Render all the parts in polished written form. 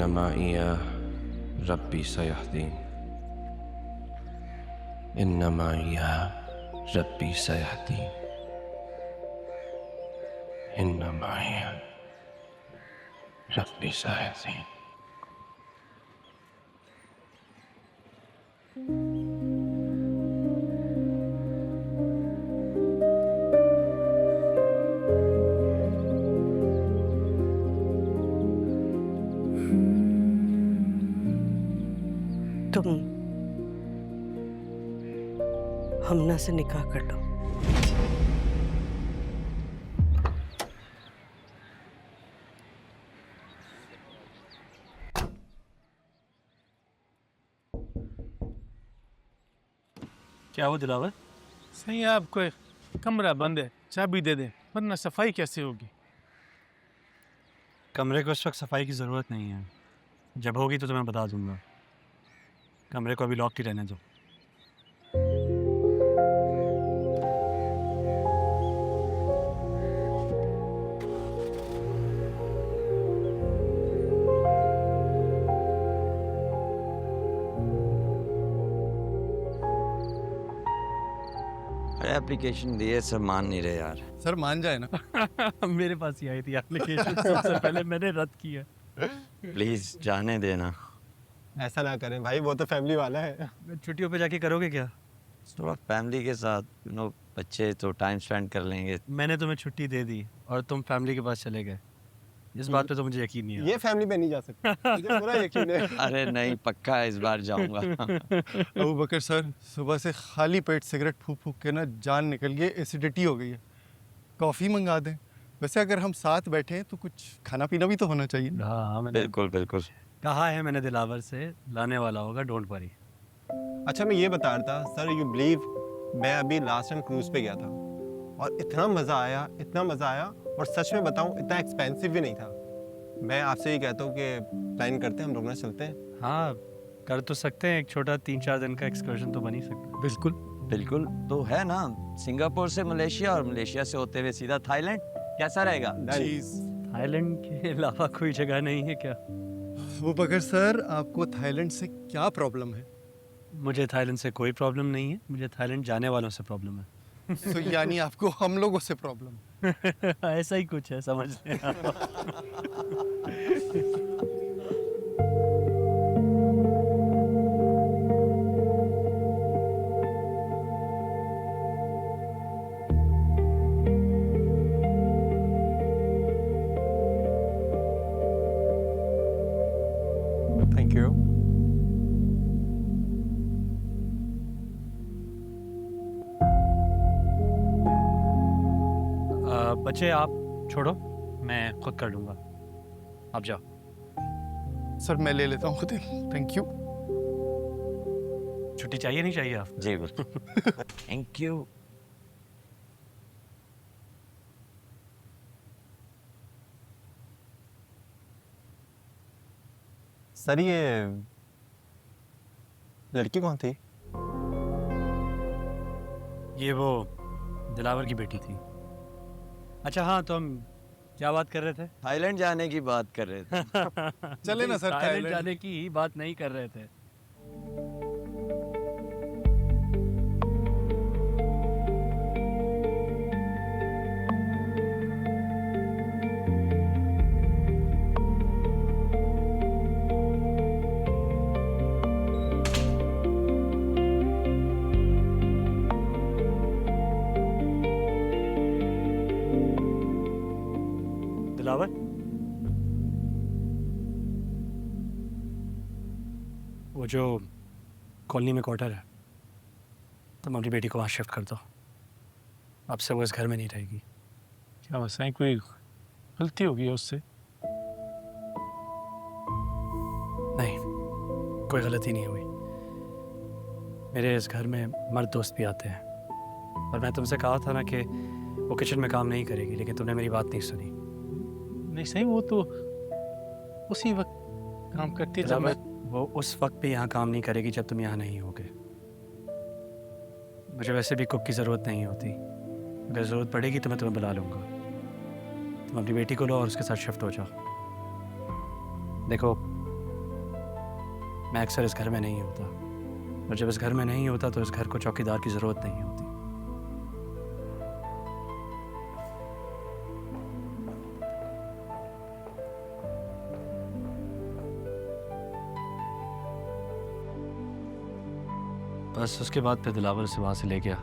इन्नमा इया रब्बी सयहदीन, इन्नमा इया रब्बी सयहदीन, इन्नमा इया रब्बी सयहदीन। तुम हमना से निकाह कर लो। क्या वो दिलावर? सही है, आपको एक कमरा बंद है, चाबी दे दे, वरना सफाई कैसे होगी? कमरे को इस वक्त सफाई की ज़रूरत नहीं है, जब होगी तो तुम्हें बता दूंगा। कमरे को अभी लॉक ही रहने दो। एप्लीकेशन दिए सर, मान नहीं रहे यार। सर मान जाए ना। मेरे पास ही आई थी एप्लीकेशन, सबसे पहले मैंने रद्द किया। प्लीज जाने देना। ऐसा ना करें भाई, वो तो फैमिली वाला है। छुट्टियों पे जाके करोगे क्या? थोड़ा फैमिली के साथ बच्चे तो टाइम स्पेंड कर लेंगे। मैंने तुम्हें छुट्टी दे दी और तुम फैमिली के पास चले गए। इस बात पे तो मुझे यकीन नहीं है। ये फैमिली पे नहीं जा सकता, मुझे पूरा यकीन है। अरे नहीं, पक्का इस बार जाऊंगा। अबू बकर सर, सुबह से खाली पेट सिगरेट फूक फूक के ना जान निकल गई, एसिडिटी हो गई है। कॉफ़ी मंगा दें? वैसे अगर हम साथ बैठे हैं तो कुछ खाना पीना भी तो होना चाहिए। हाँ, मैंने बिल्कुल बिल्कुल। कहा है, मैंने दिलावर से, लाने वाला होगा, डोंट वरी। अच्छा, मैं ये बता रहा था सर, यू बिलीव मैं अभी लास्ट टाइम क्रूज पे गया था और इतना मज़ा आया, इतना मज़ा आया, और सच में बताऊं इतना एक्सपेंसिव भी नहीं था। मैं आपसे ये कहता हूँ कि प्लान करते हैं, हम लोग ना चलते हैं। हाँ, कर तो सकते हैं, एक छोटा 3-4 दिन का एक्सकर्शन तो बन ही सकता है। बिल्कुल बिल्कुल तो है ना, सिंगापुर से मलेशिया और मलेशिया से होते हुए सीधा थाईलैंड, कैसा रहेगा? थाईलैंड के अलावा कोई जगह नहीं है क्या? अबू बकर सर, आपको थाईलैंड से क्या प्रॉब्लम है? मुझे थाईलैंड से कोई प्रॉब्लम नहीं है, मुझे थाईलैंड जाने वालों से प्रॉब्लम है। तो यानी आपको हम लोगों से प्रॉब्लम? ऐसा ही कुछ है, समझ लें आप। Thank you. बच्चे आप छोड़ो, मैं खुद कर लूँगा, आप जाओ। सर मैं ले लेता हूँ खुद ही, थैंक यू। छुट्टी चाहिए नहीं चाहिए आप? जी बिल्कुल। Thank you. सर ये लड़की कौन थी? ये वो दिलावर की बेटी थी। अच्छा हाँ, तो हम क्या बात कर रहे थे? थाईलैंड जाने की बात कर रहे थे। चले ना सर, थाईलैंड थाईलैंड जाने की ही बात नहीं कर रहे थे। दिलावर, वो जो कॉलोनी में क्वार्टर है, तुम अपनी बेटी को वहाँ शिफ्ट कर दो। अब से वो इस घर में नहीं रहेगी। क्या वैसा कोई गलती हो गई है उससे? नहीं, कोई गलती नहीं हुई। मेरे इस घर में मर्द दोस्त भी आते हैं, और मैं तुमसे कहा था ना कि वो किचन में काम नहीं करेगी, लेकिन तुमने मेरी बात नहीं सुनी। नहीं सही, वो तो उसी वक्त काम करती है जब मैं... वो उस वक्त भी यहाँ काम नहीं करेगी जब तुम यहाँ नहीं होगे। मुझे वैसे भी कुक की ज़रूरत नहीं होती, अगर ज़रूरत पड़ेगी तो मैं तुम्हें बुला लूँगा। तुम अपनी बेटी को लो और उसके साथ शिफ्ट हो जाओ। देखो, मैं अक्सर इस घर में नहीं होता, और जब इस घर में नहीं होता तो इस घर को चौकीदार की ज़रूरत नहीं होती। बस उसके बाद फिर दिलावर से वहाँ से ले गया,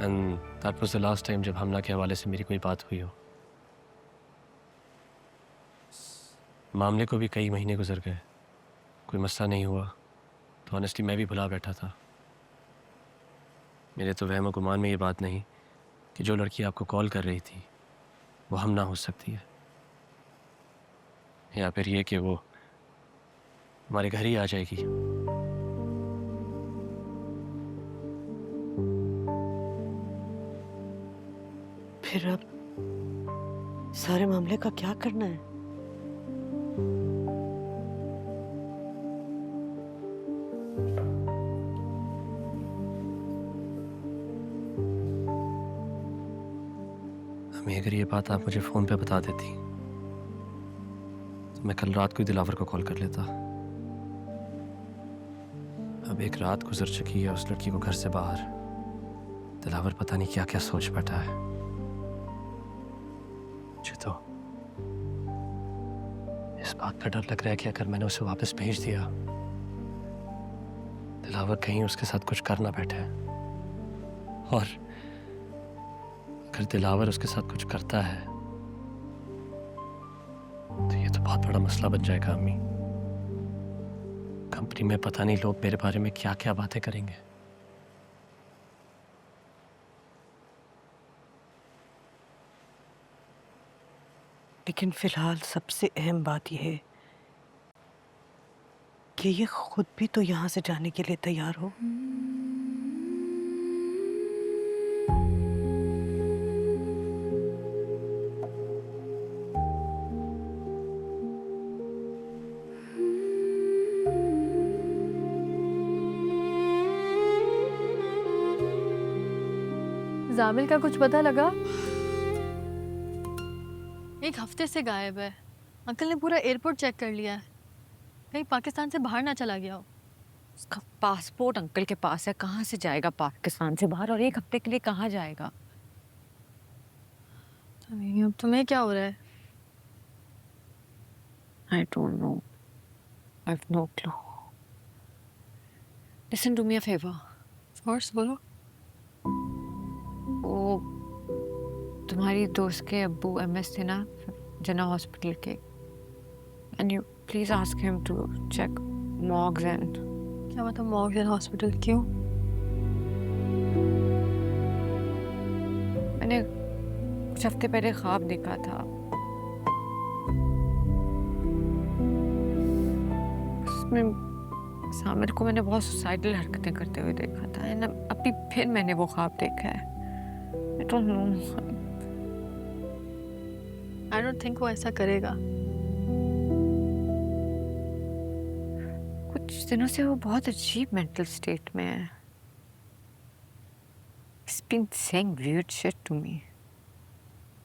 and that was the last time जब हमला के हवाले से मेरी कोई बात हुई हो। मामले को भी कई महीने गुजर गए, कोई मसला नहीं हुआ, तो ऑनेस्टली मैं भी भुला बैठा था। मेरे तो वहम गुमान में ये बात नहीं कि जो लड़की आपको कॉल कर रही थी वो हम ना हो सकती है, या फिर ये कि वो हमारे घर ही आ जाएगी। फिर अब सारे मामले का क्या करना है? अम्मी, अगर ये बात आप मुझे फ़ोन पे बता देती तो मैं कल रात को ही दिलावर को कॉल कर लेता। अब एक रात गुजर चुकी है उस लड़की को घर से बाहर, दिलावर पता नहीं क्या क्या सोच बैठा है। मुझे तो इस बात का डर लग रहा है कि अगर मैंने उसे वापस भेज दिया, दिलावर कहीं उसके साथ कुछ कर ना बैठे, और अगर दिलावर उसके साथ कुछ करता है तो ये तो बहुत बड़ा मसला बन जाएगा अम्मी। कंपनी में पता नहीं लोग मेरे बारे में क्या क्या बातें करेंगे। लेकिन फिलहाल सबसे अहम बात यह है कि ये खुद भी तो यहाँ से जाने के लिए तैयार हो। जामिल का कुछ पता लगा? एक हफ्ते से गायब है। अंकल ने पूरा एयरपोर्ट चेक कर लिया है, कहीं पाकिस्तान से बाहर ना चला गया हो। उसका पासपोर्ट अंकल के पास है, कहाँ से जाएगा पाकिस्तान से बाहर, और एक हफ्ते के लिए कहाँ जाएगा? अब तुम्हें क्या हो रहा है? I don't know. I've no clue. Listen, do me a favor. Of course, बोलो। वो तुम्हारी दोस्त के अब्बू एमएस थे ना जना हॉस्पिटल के, and you please ask him to check morgues and क्या मतलब मॉर्गन हॉस्पिटल? क्यों? मैंने कुछ हफ्ते पहले ख्वाब देखा था, उसमें सामिर को मैंने बहुत सुसाइडल हरकतें करते हुए देखा था, एंड अभी फिर मैंने वो ख्वाब देखा है। I don't know. I don't think वो ऐसा करेगा। कुछ दिनों से वो बहुत अजीब मेंटल स्टेट में है। He's been saying weird shit to me.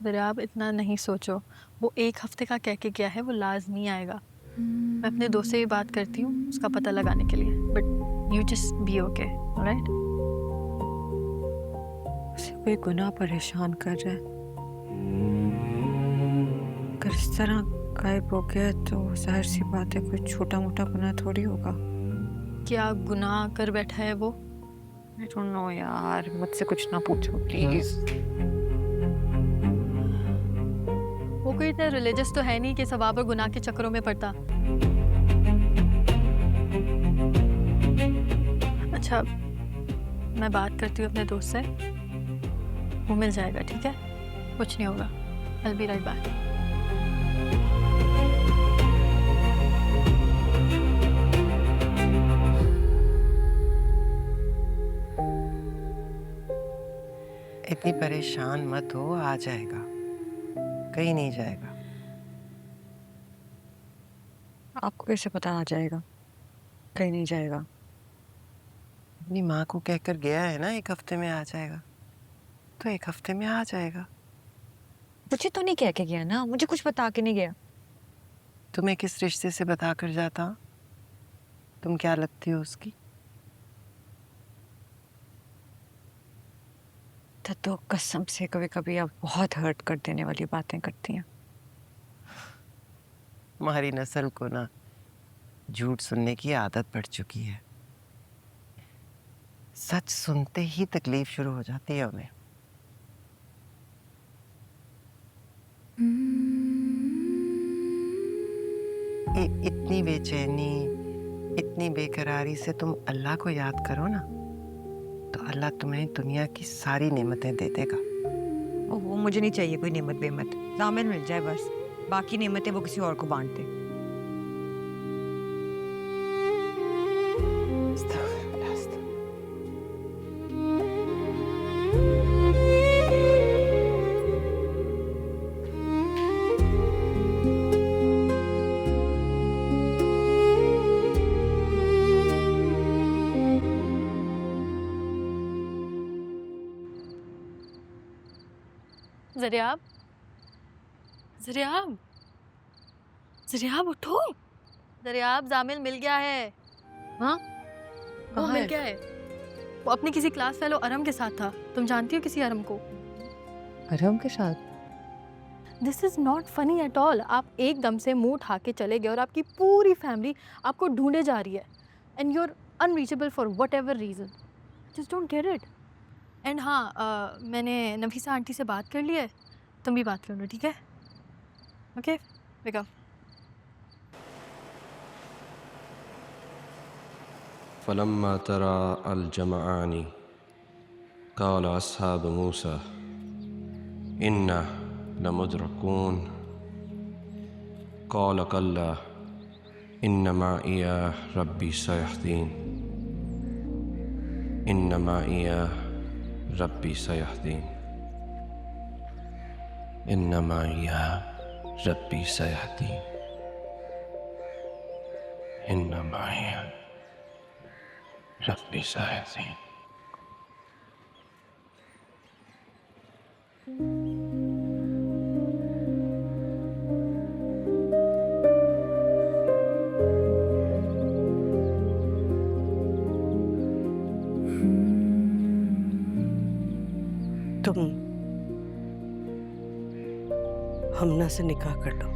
दरियाब, इतना नहीं सोचो। वो एक हफ्ते का कह के गया है, वो लाजमी आएगा। मैं अपने दोस्त से ये बात करती हूँ उसका पता लगाने के लिए, but you just be okay, alright? उसे कोई गुनाह परेशान कर रहा है, अगर इस तरह गायब हो गया तो जाहिर सी बात है कोई छोटा मोटा गुनाह थोड़ी होगा। क्या गुनाह कर बैठा है वो? I don't know यार, मुझसे कुछ ना पूछो प्लीज। वो कोई इतना रिलीजियस तो है नहीं कि सवाब और गुनाह के चक्करों में पड़ता। अच्छा, मैं बात करती हूँ अपने दोस्त से, वो मिल जाएगा, ठीक है? कुछ नहीं होगा। I'll be right back. इतनी परेशान मत हो, आ जाएगा, कहीं नहीं जाएगा। आपको कैसे पता आ जाएगा कहीं नहीं जाएगा? अपनी माँ को कहकर गया है ना, एक हफ्ते में आ जाएगा, तो एक हफ्ते में आ जाएगा। मुझे तो नहीं कह के गया ना, मुझे कुछ बता के नहीं गया। तुम्हें किस रिश्ते से बता कर जाता? तुम क्या लगती हो उसकी? तो कसम से कभी कभी आप बहुत हर्ट कर देने वाली बातें करती हैं। तुम्हारी नस्ल को ना झूठ सुनने की आदत पड़ चुकी है। सच सुनते ही तकलीफ शुरू हो जाती है उन्हें। इतनी बेचैनी, इतनी बेकरारी से तुम अल्लाह को याद करो ना, तो अल्लाह तुम्हें दुनिया की सारी नेमतें दे देगा। वो मुझे नहीं चाहिए कोई नेमत बेमत, जामिल मिल जाए बस, बाकी नेमतें वो किसी और को बांट दे। ज़रियाब, ज़रियाब, ज़रियाब उठो। ज़रियाब, जामिल मिल गया है। हाँ वो कहाँ मिल है? गया है। वो अपनी किसी क्लास फेलो अरम के साथ था। तुम जानती हो किसी अरम को? अरम के साथ? This is not funny at all. आप एकदम से मुंह उठा के चले गए और आपकी पूरी फैमिली आपको ढूंढे जा रही है and you are unreachable for whatever reason. Just don't get it. And हाँ, मैंने नफीसा आंटी से बात कर ली है, तुम भी बात कर लो, ठीक है? ओके, वेक फलम्मा तरा अल जमआनी क़ाल अस्हाब मूसा इन्ना लमुद्रकून क़ाल कल्ला इन्न माइया रब्बी सयहदीन इन्न माइया रब्बी सयहदीन इन्न माइया रब्बी सयहदीन इन्न माइया रब्बी सयहदीन। तुम हमना से निकाह कर लो।